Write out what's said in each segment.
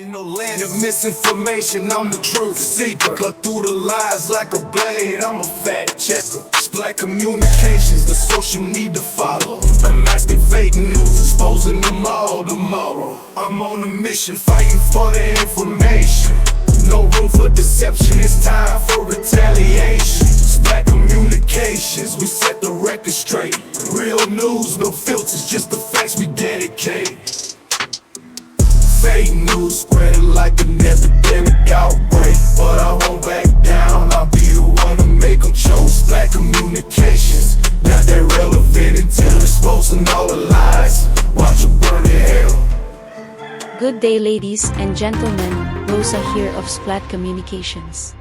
In the land of misinformation, I'm the truth seeker. Cut through the lies like a blade, I'm a fact checker. Black communications, the social need to follow. Unmasking fake news, exposing them all tomorrow. I'm on a mission, fighting for the information. No room for deception, it's time for retaliation. Black communications, we set the record straight. Real news, no filters, just the facts we dedicate. Fake news spreading like an epidemic outbreak, but I won't back down, I'll be the one to make them choke. Black communications, not that relevant until exposing all the lies. Watch it burn in hell. Good day, ladies and gentlemen, Rosa here of Splat Communications.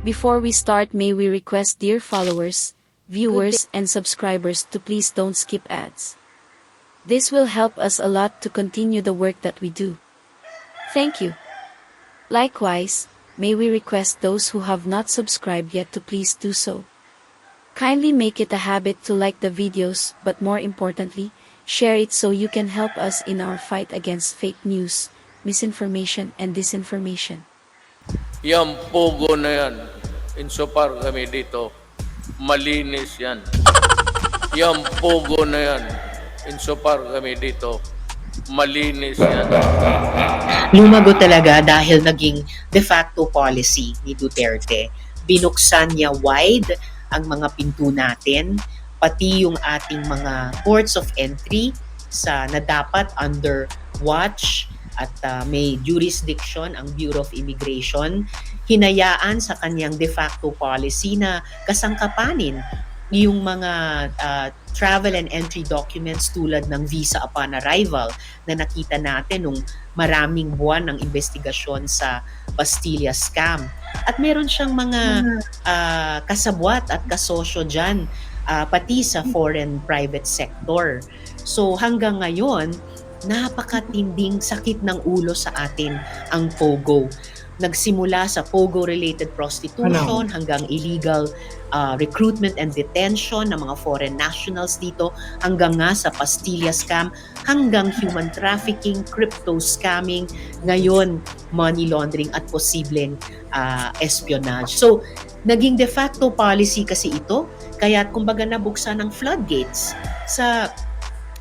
Before we start, may we request dear followers, viewers and subscribers to please don't skip ads. This will help us a lot to continue the work that we do. Thank you. Likewise, may we request those who have not subscribed yet to please do so. Kindly make it a habit to like the videos, but more importantly, share it so you can help us in our fight against fake news, misinformation and disinformation. Yang pogo na yan, insofar kami dito, malinis yan. Yang pogo na yan, insofar kami dito, malinis yan. Lumago talaga dahil naging de facto policy ni Duterte. Binuksan niya wide ang mga pinto natin, pati yung ating mga ports of entry na dapat under watch at may jurisdiction ang Bureau of Immigration. Hinayaan sa kanyang de facto policy na kasangkapanin yung mga travel and entry documents tulad ng visa upon arrival na nakita natin nung maraming buwan ng investigasyon sa Bastilla scam. At meron siyang mga kasabwat at kasosyo dyan, pati sa foreign private sector. So hanggang ngayon, napakatinding sakit ng ulo sa atin ang POGO. Nagsimula sa POGO-related prostitution hanggang illegal recruitment and detention ng mga foreign nationals dito, hanggang nga sa Bastilla scam, hanggang human trafficking, crypto scamming, ngayon money laundering at posibleng espionage. So, naging de facto policy kasi ito, kaya kumbaga nabuksan ng floodgates sa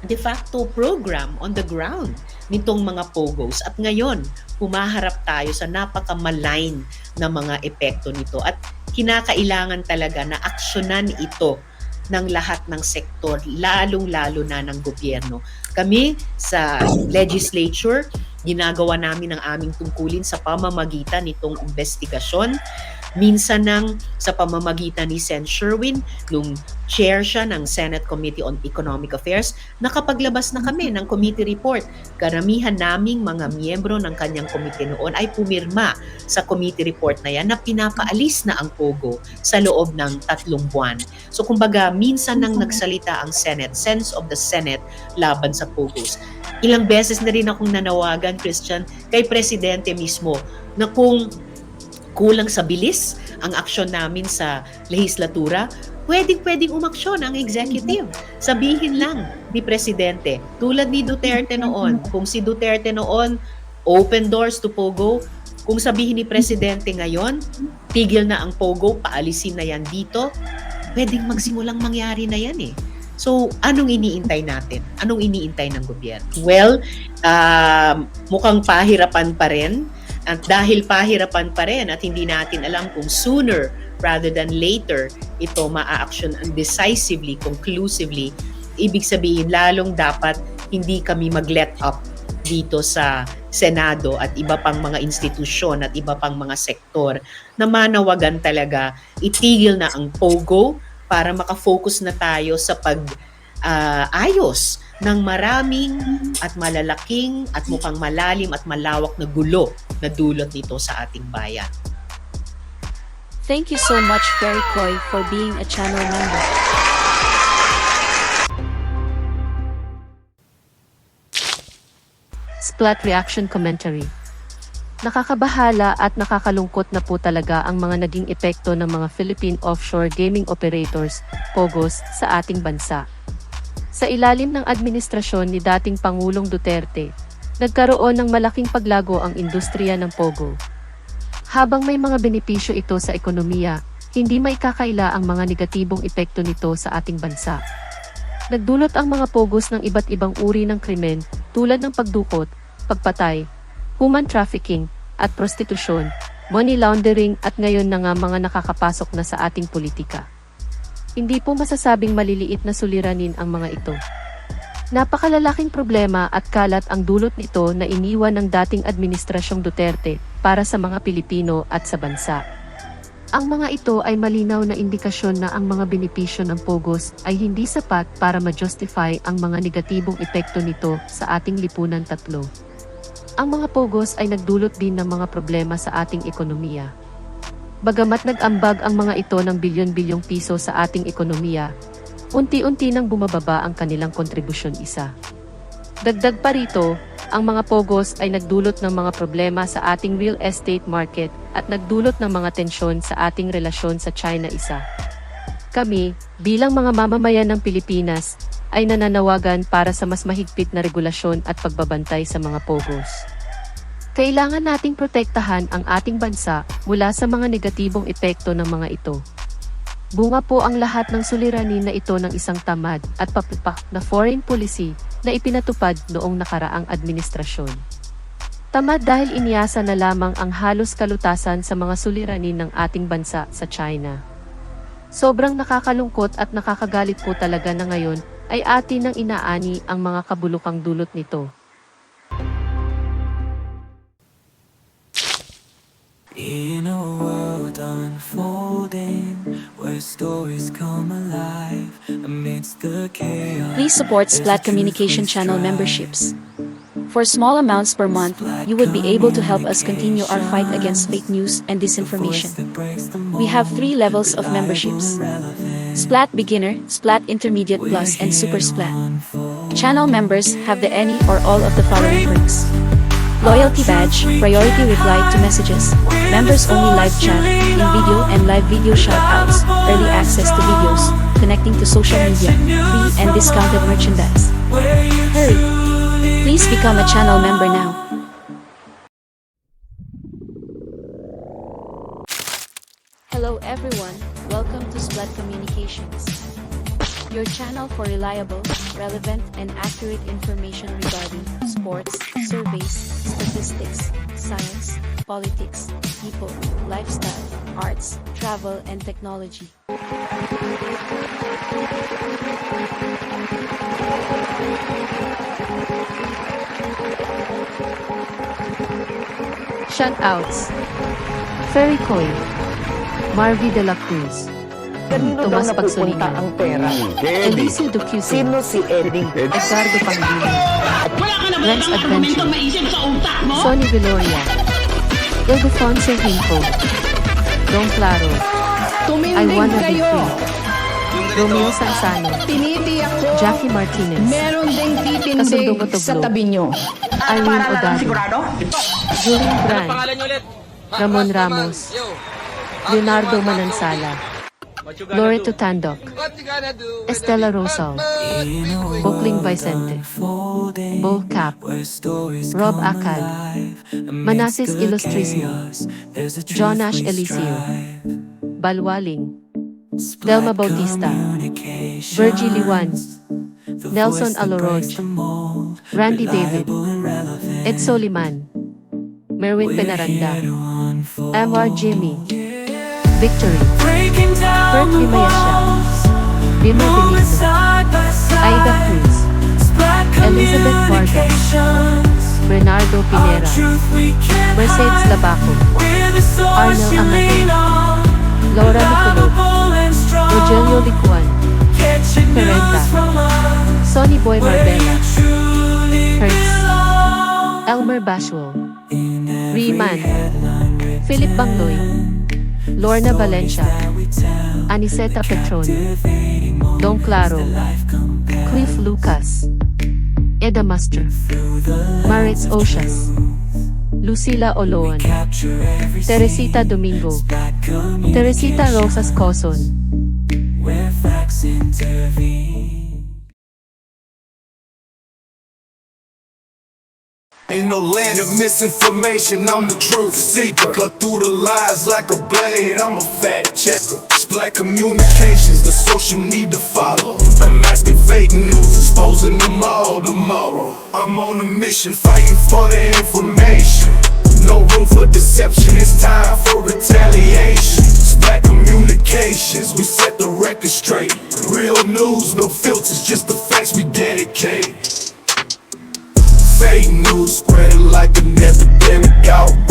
de facto program on the ground nitong mga POGOs. At ngayon, humaharap tayo sa napaka-malign na mga epekto nito at kinakailangan talaga na aksyonan ito ng lahat ng sektor, lalong-lalo na ng gobyerno. Kami sa legislature, ginagawa namin ang aming tungkulin sa pamamagitan nitong investigasyon. Minsan sa pamamagitan ni Sen. Sherwin, nung chair siya ng Senate Committee on Economic Affairs, nakapaglabas na kami ng committee report. Karamihan naming mga miyembro ng kanyang committee noon ay pumirma sa committee report na yan na pinapaalis na ang POGO sa loob ng 3 buwan. So kumbaga, minsan nang nagsalita ang Senate, sense of the Senate laban sa POGOs. Ilang beses na rin akong nanawagan, Christian, kay Presidente mismo na kung kulang sa bilis ang aksyon namin sa lehislatura, pwedeng umaksyon ang executive. Sabihin lang ni Presidente, tulad ni Duterte noon, kung si Duterte noon, open doors to POGO, kung sabihin ni Presidente ngayon, tigil na ang POGO, paalisin na yan dito, pwedeng magsimulang mangyari na yan eh. So, anong iniintay natin? Anong iniintay ng gobyerno? Well, mukhang pahirapan pa rin. At dahil pahirapan pa rin at hindi natin alam kung sooner rather than later ito maa-action decisively, conclusively, ibig sabihin lalong dapat hindi kami mag-let up dito sa Senado at iba pang mga institusyon at iba pang mga sektor na manawagan talaga itigil na ang POGO para makafocus na tayo sa ayos ng maraming at malalaking at mukhang malalim at malawak na gulo na dulot nito sa ating bayan. Thank you so much, Ferry Koy, for being a channel member. Splat Reaction Commentary. Nakakabahala at nakakalungkot na po talaga ang mga naging epekto ng mga Philippine offshore gaming operators, POGOs, sa ating bansa. Sa ilalim ng administrasyon ni dating Pangulong Duterte, Nagkaroon ng malaking paglago ang industriya ng Pogo. Habang may mga benepisyo ito sa ekonomiya, hindi maikakaila ang mga negatibong epekto nito sa ating bansa. Nagdulot ang mga Pogos ng iba't ibang uri ng krimen tulad ng pagdukot, pagpatay, human trafficking, at prostitusyon, money laundering at ngayon na nga mga nakakapasok na sa ating politika. Hindi po masasabing maliliit na suliranin ang mga ito. Napakalalaking problema at kalat ang dulot nito na iniwan ng dating Administrasyong Duterte para sa mga Pilipino at sa bansa. Ang mga ito ay malinaw na indikasyon na ang mga benepisyo ng Pogos ay hindi sapat para ma-justify ang mga negatibong epekto nito sa ating lipunan tatlo. Ang mga Pogos ay nagdulot din ng mga problema sa ating ekonomiya. Bagamat nag-ambag ang mga ito ng bilyon-bilyong piso sa ating ekonomiya, unti-unti nang bumababa ang kanilang kontribusyon isa. Dagdag pa rito, ang mga Pogos ay nagdulot ng mga problema sa ating real estate market at nagdulot ng mga tensyon sa ating relasyon sa China isa. Kami, bilang mga mamamayan ng Pilipinas, ay nananawagan para sa mas mahigpit na regulasyon at pagbabantay sa mga Pogos. Kailangan nating protektahan ang ating bansa mula sa mga negatibong epekto ng mga ito. Bunga po ang lahat ng suliranin na ito ng isang tamad at papipak na foreign policy na ipinatupad noong nakaraang administrasyon. Tamad dahil iniasa na lamang ang halos kalutasan sa mga suliranin ng ating bansa sa China. Sobrang nakakalungkot at nakakagalit po talaga na ngayon ay atin nang inaani ang mga kabulukang dulot nito. In a world unfolding, where stories come alive amidst the chaos. Please support Splat Communication Channel memberships. For small amounts per month, you would be able to help us continue our fight against fake news and disinformation. We have 3 levels of memberships: Splat Beginner, Splat Intermediate Plus, and Super Splat. Channel members have the any or all of the following perks: Loyalty Badge, Priority Reply to Messages, Members Only Live Chat, in-video and live video shoutouts, Early Access to Videos, Connecting to Social Media, Free and Discounted Merchandise. Hurry! Please become a channel member now. Hello everyone, welcome to Splat Communications, your channel for reliable, relevant, and accurate information regarding sports, surveys, statistics, science, politics, people, lifestyle, arts, travel, and technology. Shoutouts: Ferry Coy, Marvy de la Cruz, Kanino daw Tomas napupunta Pagsolino, ang pera? Elicio Ducusin, Sino si Edding? Edgardo Pangilinan, Wala ka na ba Rance ibang argumento Adventure, maisip sa utak mo? Sonny Viloria, Ildefonso Hinco, Don Claro, I Tumindig Wanna Be kayo. Free, Romeo Sansano, Tinitiyak ko, Jackie Martinez, meron ding Kasundong titindig Otoglo, sa tabi nyo. Irene Odado, Julian Brand, Ramon Ramos, Leonardo Manansala, Loreto Tandok, Estela Rosal, Bokling Vicente, Bo Cap, Rob Akad, Manasis Ilustrismo, Jonash Eliseo, Balwaling, Delma Bautista, Virgil Liwan, Nelson Aloroj, Randy David, Ed Soliman, Merwin Penaranda, MR Jimmy, Victory, Kurt Limayasha, Bima Benito, Aida Cruz, Elizabeth Vargas, Bernardo Pinera, Mercedes Labaco, Arnel Amador, Laura Nicolod, Rogelio Licuan, Perenta, Sonny Boy Marbella, Hertz, Elmer Bashwell, Riemann, Philip Bangloy, Lorna Valencia, Aniseta Petron, Don Claro, Cliff Lucas, Eda Master, Maritz Oshas, Lucila Oloan, Teresita Domingo, Teresita Rosas Coson, Where facts intervene. Ain't no land of misinformation, I'm the truth seeker. Cut through the lies like a blade, I'm a fact checker. Black communications, the social need to follow. I'm asking fake news, exposing them all tomorrow. I'm on a mission, fighting for the information. No room for deception, it's time for retaliation. Black communications, we set the record straight. Real news, no filters, just the facts we dedicate. Fake news spreading like an epidemic out.